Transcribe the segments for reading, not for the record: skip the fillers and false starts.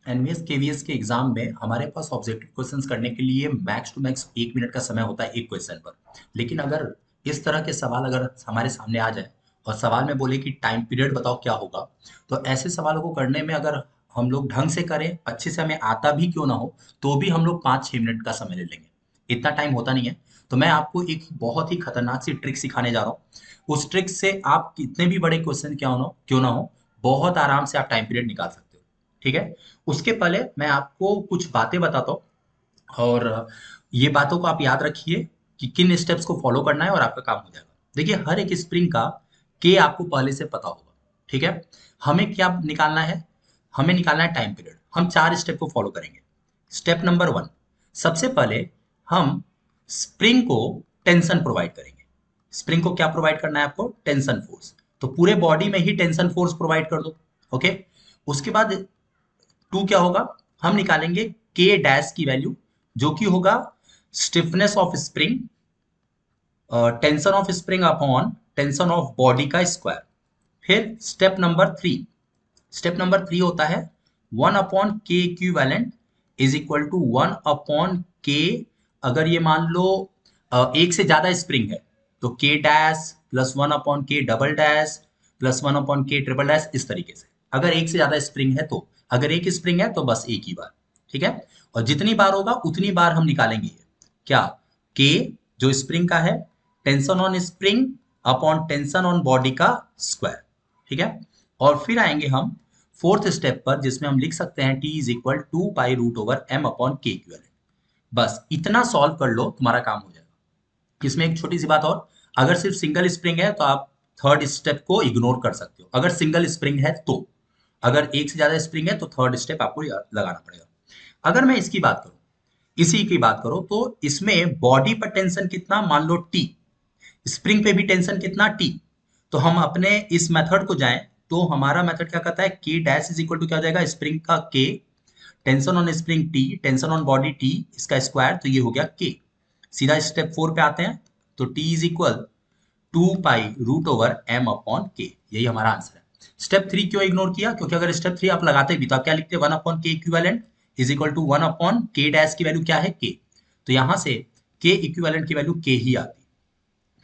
NVS KVS के exam में हमारे पास ऑब्जेक्टिव क्वेश्चंस करने के लिए मैक्स टू मैक्स 1 मिनट का समय होता है एक क्वेश्चन पर। लेकिन अगर इस तरह के सवाल अगर हमारे सामने आ जाए और सवाल में बोले कि टाइम पीरियड बताओ क्या होगा, तो ऐसे सवालों को करने में अगर हम लोग ढंग से करें, अच्छे से हमें आता भी क्यों ना हो, तो भी हम लोग 5-6 मिनट का समय ले लेंगे। इतना टाइम होता नहीं है। तो मैं आपको एक बहुत ही खतरनाक सी ट्रिक सिखाने जा रहा हूँ। उस ट्रिक से आप कितने भी बड़े क्वेश्चन क्यों ना हो, बहुत आराम से आप टाइम पीरियड निकाल सकते हो। ठीक है। उसके पहले मैं आपको कुछ बातें बताता हूँ, और ये बातों को आप याद रखिए कि किन स्टेप्स को फॉलो करना है और आपका काम हो जाएगा। देखिए, हर एक स्प्रिंग का के आपको पहले से पता होगा। ठीक है। हमें क्या निकालना है? हमें निकालना है टाइम पीरियड। हम 4 स्टेप को फॉलो करेंगे। स्टेप नंबर 1, सबसे पहले हम स्प्रिंग को टेंशन प्रोवाइड करेंगे। स्प्रिंग को क्या प्रोवाइड करना है आपको? Tension force. तो पूरे बॉडी में ही टेंशन फोर्स प्रोवाइड कर दो। ओके। उसके बाद टू क्या होगा? हम निकालेंगे के डैश की वैल्यू, जो कि होगा stiffness of spring, tension of spring upon tension of body का स्क्वायर। फिर स्टेप नंबर थ्री होता है 1/k equivalent is equal to 1/k। अगर ये मान लो एक से ज्यादा स्प्रिंग है, तो के dash plus 1/k double dash plus 1/k triple dash, इस तरीके से। अगर एक से ज्यादा स्प्रिंग है तो, अगर एक स्प्रिंग है तो बस एक ही बार। ठीक है। और जितनी बार होगा उतनी बार हम निकालेंगे ये क्या, के जो स्प्रिंग का है, tension on spring upon tension on body का स्क्वायर। ठीक है। और फिर आएंगे हम फोर्थ स्टेप पर, जिसमें हम लिख सकते हैं T is equal 2 pi root over m upon K equal. बस इतना सॉल्व कर लो, तुम्हारा काम हो जाएगा। इसमें एक छोटी सी बात और, अगर सिर्फ सिंगल स्प्रिंग है तो आप थर्ड स्टेप को इग्नोर कर सकते हो, अगर सिंगल स्प्रिंग है तो। अगर एक से ज्यादा स्प्रिंग है तो थर्ड स्टेप आपको लगाना पड़ेगा। अगर मैं इसकी बात करूं, इसी की बात करो, तो इसमें बॉडी पर टेंशन कितना, मान लो टी, स्प्रिंग पे भी टेंशन कितना, टी। तो हम अपने इस मेथड को जाएं, तो हमारा मेथड क्या कहता है, के डैश इज इक्वल टू क्या हो जाएगा, स्प्रिंग का के, tension on spring T, tension on body T, इसका स्क्वायर, तो ये हो गया के। सीधा स्टेप 4 पे आते हैं, तो T is equal 2 pi root over m upon K, यही हमारा आंसर है। स्टेप 3 क्यों इग्नोर किया? क्योंकि अगर स्टेप 3 आप लगाते भी तो आप क्या लिखते, 1/k equivalent is equal to 1/k dash की वैल्यू क्या है, के। तो यहां से के इक्विवेलेंट की वैल्यू के ही आती।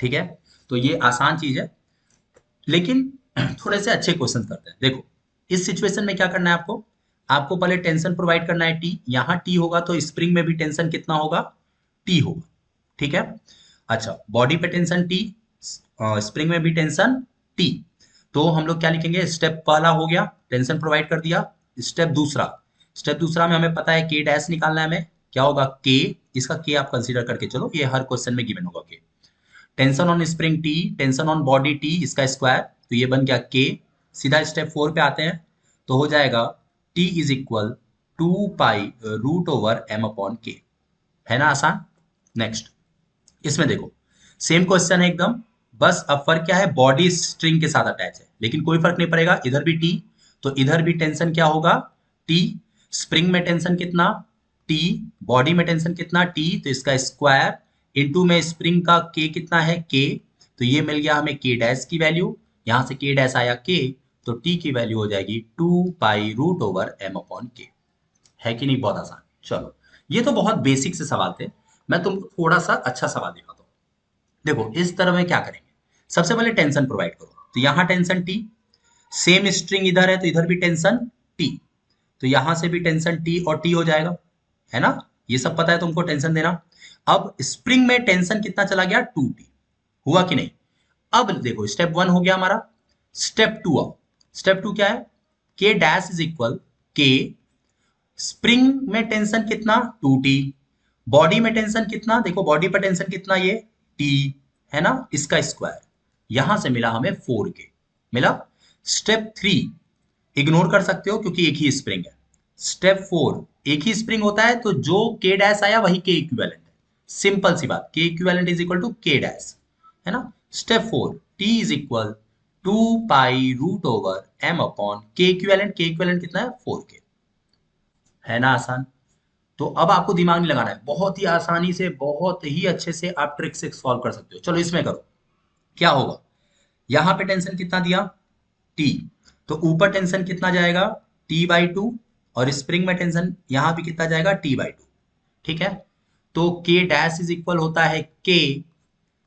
ठीक है। तो ये आसान चीज है, लेकिन थोड़े से अच्छे क्वेश्चन करते हैं। देखो, इस सिचुएशन में क्या करना है आपको, आपको पहले टेंशन प्रोवाइड करना है टी। यहाँ टी होगा तो स्प्रिंग में भी टेंशन कितना होगा, टी होगा। ठीक है। अच्छा, बॉडी पे टेंशन टी, स्प्रिंग में भी टेंशन टी। तो हम लोग क्या लिखेंगे, स्टेप पहला हो गया, टेंशन प्रोवाइड कर दिया। स्टेप दूसरा में हमें पता है के डैश निकालना है हमें, क्या होगा के, इसका के आप कंसीडर करके चलो, ये हर क्वेश्चन में गिवन होगा के। Tension on spring T, tension on body T, इसका स्क्वायर, तो ये बन गया के। सीधा स्टेप 4 पे आते हैं, तो हो जाएगा T is equal 2 pi root over m upon K. है ना आसान? नेक्स्ट, इसमें देखो, सेम क्वेश्चन है एकदम, बस अब फर्क क्या है, बॉडी स्ट्रिंग के साथ अटैच है, लेकिन कोई फर्क नहीं पड़ेगा, इधर भी टी, तो इधर भी टेंशन क्या होगा, टी। स्प्रिंग में टेंशन कितना, टी। बॉडी में टेंशन कितना, टी, तो इसका स्क्वायर, इनटू में स्प्रिंग का के कितना है, के। तो ये मिल गया हमें के डैश की वैल्यू, यहां से के डैश आया के, तो टी की वैल्यू हो जाएगी 2 pi root over m upon K. है कि नहीं? बहुत आसान। चलो, ये तो बहुत बेसिक से सवाल थे। मैं तुमको थोड़ा सा अच्छा सवाल दिखाता हूँ। देखो, इस तरह में क्या करेंगे, सबसे पहले टेंशन प्रोवाइड करो, तो यहाँ टेंशन टी, सेम स्ट्रिंग इधर है तो इधर भी टेंशन टी, तो यहां से भी टेंशन टी और टी हो जाएगा। है ना? ये सब पता है तुमको, टेंशन देना। अब स्प्रिंग में टेंशन कितना चला गया, 2t। हुआ कि नहीं? अब देखो, स्टेप 1 हो गया हमारा। स्टेप 2 आओ। स्टेप 2 क्या है, के डैश इज इक्वल के, स्प्रिंग में टेंशन कितना, 2t, बॉडी में टेंशन कितना, देखो बॉडी पर टेंशन कितना, ये t, है ना, इसका स्क्वायर। यहां से मिला हमें 4k, मिला। स्टेप 3 इग्नोर कर सकते हो क्योंकि एक ही स्प्रिंग है। स्टेप 4, एक ही स्प्रिंग होता है तो जो के डैश आया वही के इक्विवेलेंट है। सिंपल सी बात, K equivalent is equal to K dash, है ना। Step 4, T is equal 2 pi root over m upon K equivalent, K equivalent कितना है, 4k। है ना आसान? तो अब आपको दिमाग नहीं लगाना है, बहुत ही आसानी से, बहुत ही अच्छे से आप ट्रिक से सॉल्व कर सकते हो। चलो इसमें करो, क्या होगा, यहां पे टेंशन कितना दिया, टी, तो ऊपर टेंशन कितना जाएगा, t/2, और स्प्रिंग में टेंशन यहां भी कितना जाएगा, T/2। ठीक है, तो K डैश इज इक्वल होता है K,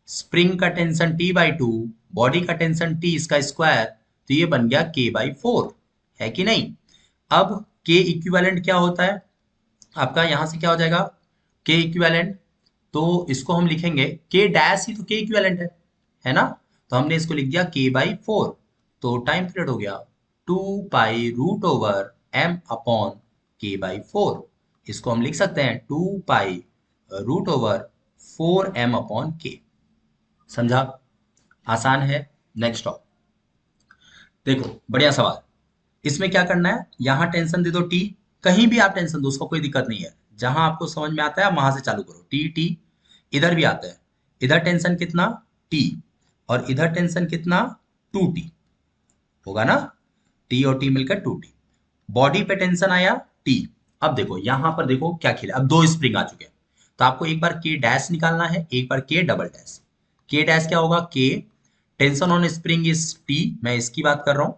स्प्रिंग का टेंशन T/2, बॉडी का टेंशन T इसका स्क्वायर, तो ये बन गया K/4, है कि नहीं। अब K इक्विवेलेंट क्या होता है आपका, यहां से क्या हो जाएगा K इक्विवेलेंट, तो इसको हम लिखेंगे K डैश ही तो K इक्विवेलेंट है ना, तो हमने इसको लिख दिया K/4, तो टाइम पीरियड हो गया 2π√m/K/4, इसको हम लिख सकते हैं 2π√4m/K। समझा, आसान है। नेक्स्ट टॉप देखो, बढ़िया सवाल। इसमें क्या करना है, यहां टेंशन दे दो T, कहीं भी आप टेंशन दो, उसका कोई दिक्कत नहीं है, जहां आपको समझ में आता है वहां से चालू करो। T T इधर भी आता है, इधर टेंशन कितना T, और इधर टेंशन कितना 2T होगा ना, T और T मिलकर 2T। बॉडी पे टेंशन आया T। अब देखो यहां पर देखो क्या खेला, अब दो स्प्रिंग आ चुके हैं, तो आपको एक बार K डैश निकालना है, एक बार K double dash. K dash क्या होगा, K tension on spring is T, मैं इसकी बात कर रहा हूं,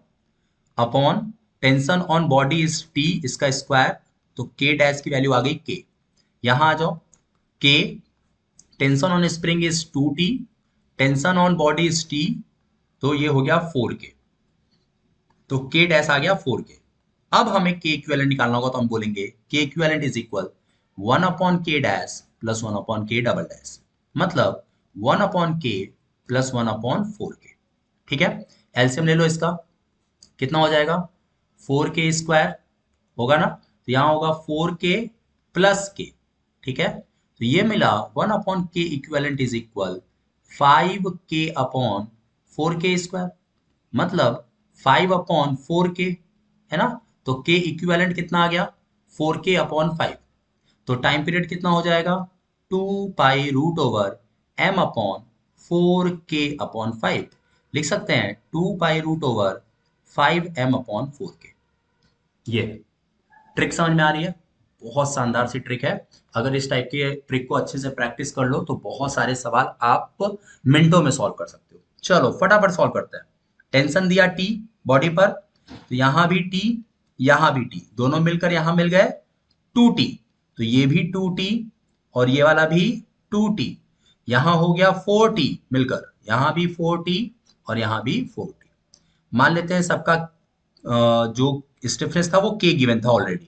upon tension on body is T इसका स्क्वायर, तो K डैश की वैल्यू आ गई K। यहां आ जाओ, K tension on spring is 2T, tension on body is T, तो ये हो गया 4K, तो K डैश आ गया 4K। अब हमें K इक्विवेलेंट निकालना होगा, तो हम बोलेंगे K equivalent is equal 1/K dash plus 1/K double dash, मतलब 1/K प्लस 1/4K। ठीक है, एलसीएम ले लो इसका, कितना हो जाएगा 4K स्क्वायर होगा ना, तो यहाँ होगा 4K प्लस K। ठीक है, तो ये मिला 1/K equivalent is equal 5K/4K square, मतलब 5/4K, है ना, तो K इक्विवेलेंट कितना आ गया 4K/5, तो टाइम पीरियड कितना हो जाएगा 2π√m/4K/5, लिख सकते हैं 2π√5m/4K। ये ट्रिक समझ में आ रही है, बहुत शानदार सी ट्रिक है। अगर इस टाइप के ट्रिक को अच्छे से प्रैक्टिस कर लो तो बहुत सारे सवाल आप मिनटों में सॉल्व कर सकते हो। चलो फटाफट सॉल्व करते हैं। टेंशन दिया T बॉडी पर, तो यहां भी T, यहां भी T, दोनों मिलकर यहां मिल गए 2T, तो ये भी 2T और ये वाला भी 2T, यहां हो गया 4T मिलकर, यहां भी 4T और यहां भी 4T। मान लेते हैं सबका जो स्टिफनेस था वो K गिवन था ऑलरेडी,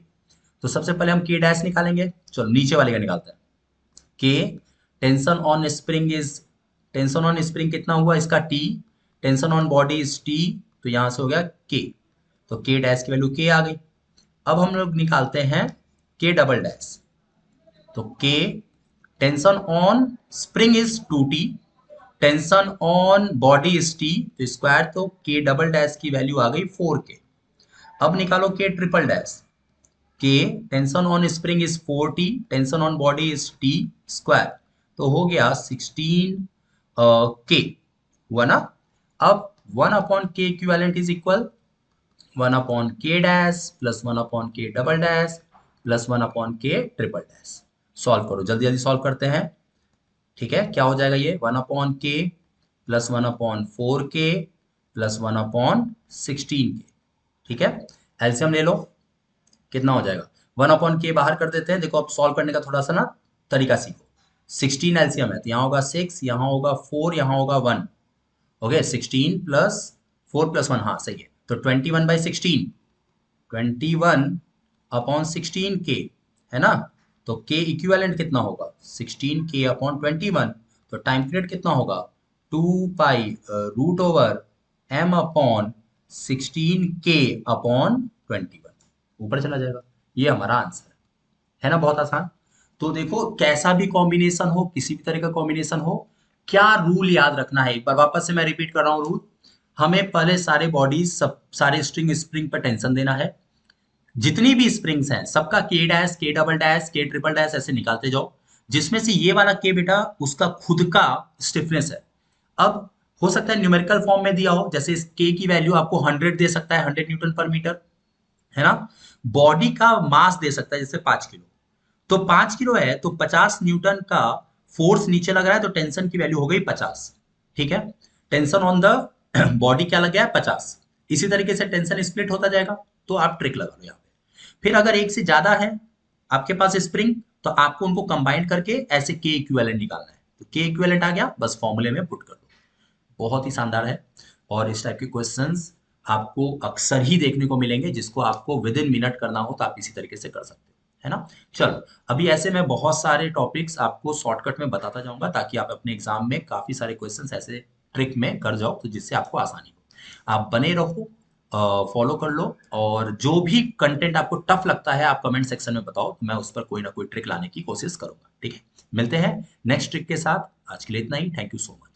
तो सबसे पहले हम K डैश निकालेंगे। चलो नीचे वाले का निकालते हैं। K tension on spring is, tension on spring कितना हुआ इसका T, tension on body is T, तो यहां से हो गया K, तो K डैश की वैल्यू K आ गई। अब हम लोग निकालते हैं K डबल डैश, तो K tension on spring is 2T, tension on body is T, तो स्क्वायर, तो K डबल डैश की वैल्यू आ गई 4K। अब निकालो K triple dash, K tension on spring is 4T, tension on body is T square, तो हो गया 16K हुआ ना। अब 1/K equivalent is equal 1/K dash plus 1/K double dash plus 1/K triple dash. Solve करो, जल्दी जल्दी solve करते हैं। ठीक है, क्या हो जाएगा ये 1/K plus 1/4K plus 1/16K। ठीक है, एलसीएम ले लो, कितना हो जाएगा 1/K बाहर कर देते हैं। देखो अब सॉल्व करने का थोड़ा सा ना तरीका सीखो। 16 एलसीएम है, तो यहाँ होगा 6, यहाँ होगा 4, यहाँ होगा 1। ओके, 16 प्लस 4 प्लस 1, हाँ सही है, तो 21/16, 21/16K, है ना, तो K इक्विवेलेंट कितना होगा 16K/21, तो टाइम पीरियड कितना होगा 2π√m/16K/21, ऊपर चला जाएगा। ये हमारा आंसर है ना, बहुत आसान। तो देखो कैसा भी कॉम्बिनेशन हो, किसी भी तरह का कॉम्बिनेशन हो, क्या रूल याद रखना है, एक बार वापस से मैं रिपीट कर रहा हूँ रूल। हमें पहले सारे बॉडीज, सब सारे स्प्रिंग पर टेंशन देना है, जितनी भी स्प्रिंग्स हैं सबका K dash, K double dash, K triple dash ऐसे निकालते जाओ, जिसमें से ये वाला K बेटा उसका खुद का स्टिफनेस है। अब हो सकता है न्यूमेरिकल फॉर्म में दिया हो, जैसे इस K की वैल्यू आपको 100 दे सकता है, 100 न्यूटन पर मीटर, है ना। बॉडी का मास दे सकता है जैसे 5 किलो, तो 5 किलो है तो 50 न्यूटन का फोर्स नीचे लग रहा है, तो टेंशन की वैल्यू हो गई 50। ठीक है, टेंशन ऑन द बॉडी क्या लग गया है 50। इसी तरीके से टेंशन स्प्लिट होता जाएगा, तो आप ट्रिक लगा लो यहाँ पे। फिर अगर एक से ज्यादा है आपके पास स्प्रिंग, तो आपको उनको कंबाइन करके ऐसे के इक्विवेलेंट निकालना है। तो के इक्विवेलेंट आ गया, बस फॉर्मूले में पुट कर दो। बहुत ही शानदार है। और इस टाइप के क्वेश्चंस आपको अक्सर ही देखने को मिलेंगे, जिसको आपको विद इन मिनट करना हो तो आप इसी तरीके से कर सकते हो, है ना। चलो, अभी ऐसे मैं बहुत सारे टॉपिक्स आपको शॉर्टकट में बताता जाऊंगा, ताकि आप अपने एग्जाम में काफी सारे क्वेश्चंस ऐसे ट्रिक में कर जाओ, तो जिससे आपको आसानी हो। आप बने रहो, फॉलो कर लो, और जो भी कंटेंट आपको टफ लगता है आप कमेंट सेक्शन में बताओ, तो मैं उस पर कोई ना कोई ट्रिक लाने की कोशिश करूंगा। ठीक है, मिलते हैं नेक्स्ट ट्रिक के साथ। आज के लिए इतना ही। Thank you so much.